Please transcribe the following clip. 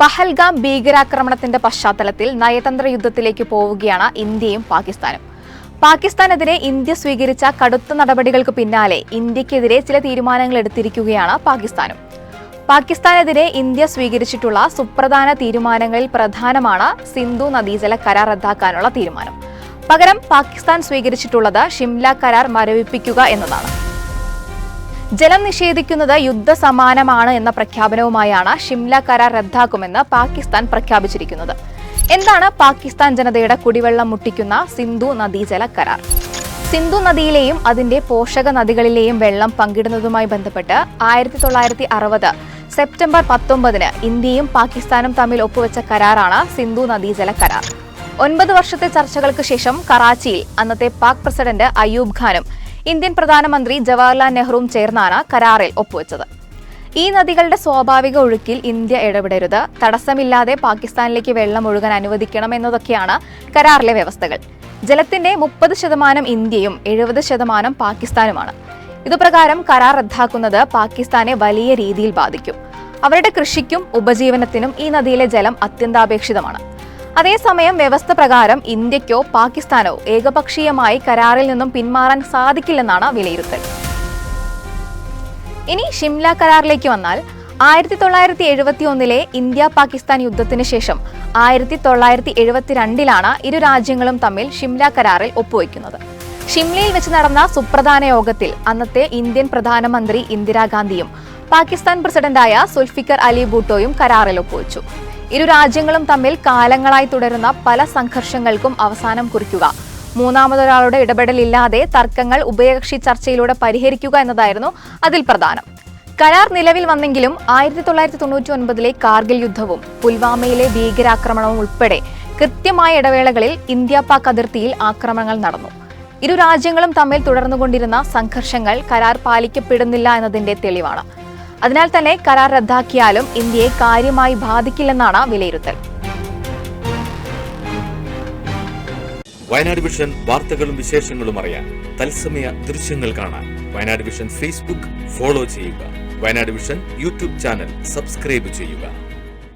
പഹൽഗാം ഭീകരാക്രമണത്തിന്റെ പശ്ചാത്തലത്തിൽ നയതന്ത്ര യുദ്ധത്തിലേക്ക് പോവുകയാണ് ഇന്ത്യയും പാകിസ്ഥാനും. പാകിസ്ഥാനെതിരെ ഇന്ത്യ സ്വീകരിച്ച കടുത്ത നടപടികൾക്ക് പിന്നാലെ ഇന്ത്യക്കെതിരെ ചില തീരുമാനങ്ങൾ എടുത്തിരിക്കുകയാണ് പാകിസ്ഥാനും. പാകിസ്ഥാനെതിരെ ഇന്ത്യ സ്വീകരിച്ചിട്ടുള്ള സുപ്രധാന തീരുമാനങ്ങളിൽ പ്രധാനമാണ് സിന്ധു നദീജല കരാർ റദ്ദാക്കാനുള്ള തീരുമാനം. പകരം പാകിസ്ഥാൻ സ്വീകരിച്ചിട്ടുള്ളത് ഷിംല കരാർ മരവിപ്പിക്കുക എന്നതാണ്. ജലം നിഷേധിക്കുന്നത് യുദ്ധസമാനമാണ് എന്ന പ്രഖ്യാപനവുമായാണ് ഷിംല കരാർ റദ്ദാക്കുമെന്ന് പാകിസ്ഥാൻ പ്രഖ്യാപിച്ചിരിക്കുന്നത്. എന്താണ് പാകിസ്ഥാൻ ജനതയുടെ കുടിവെള്ളം മുട്ടിക്കുന്ന സിന്ധു നദീജല കരാർ? സിന്ധു നദിയിലെയും അതിന്റെ പോഷക നദികളിലെയും വെള്ളം പങ്കിടുന്നതുമായി ബന്ധപ്പെട്ട് 1960 സെപ്റ്റംബർ 19 ഇന്ത്യയും പാകിസ്ഥാനും തമ്മിൽ ഒപ്പുവെച്ച കരാറാണ് സിന്ധു നദീജല കരാർ. 9 വർഷത്തെ ചർച്ചകൾക്ക് ശേഷം കറാച്ചിയിൽ അന്നത്തെ പാക് പ്രസിഡന്റ് അയൂബ് ഖാനും ഇന്ത്യൻ പ്രധാനമന്ത്രി ജവഹർലാൽ നെഹ്റുവും ചേർന്നാണ് കരാറിൽ ഒപ്പുവെച്ചത്. ഈ നദികളുടെ സ്വാഭാവിക ഒഴുക്കിൽ ഇന്ത്യ ഇടപെടരുത്, തടസ്സമില്ലാതെ പാകിസ്ഥാനിലേക്ക് വെള്ളം ഒഴുകാൻ അനുവദിക്കണം എന്നതൊക്കെയാണ് കരാറിലെ വ്യവസ്ഥകൾ. ജലത്തിന്റെ 30% ഇന്ത്യയും 70% പാകിസ്ഥാനുമാണ്. ഇതുപ്രകാരം കരാർ റദ്ദാക്കുന്നത് പാകിസ്ഥാനെ വലിയ രീതിയിൽ ബാധിക്കും. അവരുടെ കൃഷിക്കും ഉപജീവനത്തിനും ഈ നദിയിലെ ജലം അത്യന്താപേക്ഷിതമാണ്. അതേസമയം വ്യവസ്ഥ പ്രകാരം ഇന്ത്യക്കോ പാകിസ്ഥാനോ ഏകപക്ഷീയമായി കരാറിൽ നിന്നും പിന്മാറാൻ സാധിക്കില്ലെന്നാണ് വിലയിരുത്തൽ. ഇനി ഷിംല കരാറിലേക്ക് വന്നാൽ 1971 ഇന്ത്യ പാകിസ്ഥാൻ യുദ്ധത്തിന് ശേഷം 1972 ഇരു രാജ്യങ്ങളും തമ്മിൽ ഷിംല കരാറിൽ ഒപ്പുവയ്ക്കുന്നത്. ഷിംലയിൽ വെച്ച് നടന്ന സുപ്രധാന യോഗത്തിൽ അന്നത്തെ ഇന്ത്യൻ പ്രധാനമന്ത്രി ഇന്ദിരാഗാന്ധിയും പാകിസ്ഥാൻ പ്രസിഡന്റായ സുൽഫിക്കർ അലി ഭൂട്ടോയും കരാറിൽ ഒപ്പുവെച്ചു. ഇരു രാജ്യങ്ങളും തമ്മിൽ കാലങ്ങളായി തുടരുന്ന പല സംഘർഷങ്ങൾക്കും അവസാനം കുറിക്കുക, മൂന്നാമതൊരാളുടെ ഇടപെടലില്ലാതെ തർക്കങ്ങൾ ഉഭയകക്ഷി ചർച്ചയിലൂടെ പരിഹരിക്കുക എന്നതായിരുന്നു അതിൽ പ്രധാനം. കരാർ നിലവിൽ വന്നെങ്കിലും 1999 കാർഗിൽ യുദ്ധവും പുൽവാമയിലെ ഭീകരാക്രമണവും ഉൾപ്പെടെ കൃത്യമായ ഇടവേളകളിൽ ഇന്ത്യ പാക് അതിർത്തിയിൽ ആക്രമണങ്ങൾ നടന്നു. ഇരു രാജ്യങ്ങളും തമ്മിൽ തുടർന്നുകൊണ്ടിരുന്ന സംഘർഷങ്ങൾ കരാർ പാലിക്കപ്പെടുന്നില്ല എന്നതിന്റെ തെളിവാണ്. അതിനാൽ തന്നെ കരാർ റദ്ദാക്കിയാലും ഇന്ത്യയെ കാര്യമായി ബാധിക്കില്ലെന്നാണ് വിലയിരുത്തൽ. വയനാട് വിഷൻ വാർത്തകളും വിശേഷങ്ങളും അറിയാൻ തത്സമയ ദൃശ്യങ്ങൾ കാണാൻ വയനാട് വിഷൻ ഫേസ്ബുക്ക് ഫോളോ ചെയ്യുക. Wayanad vision YouTube channel subscribe ചെയ്യുക.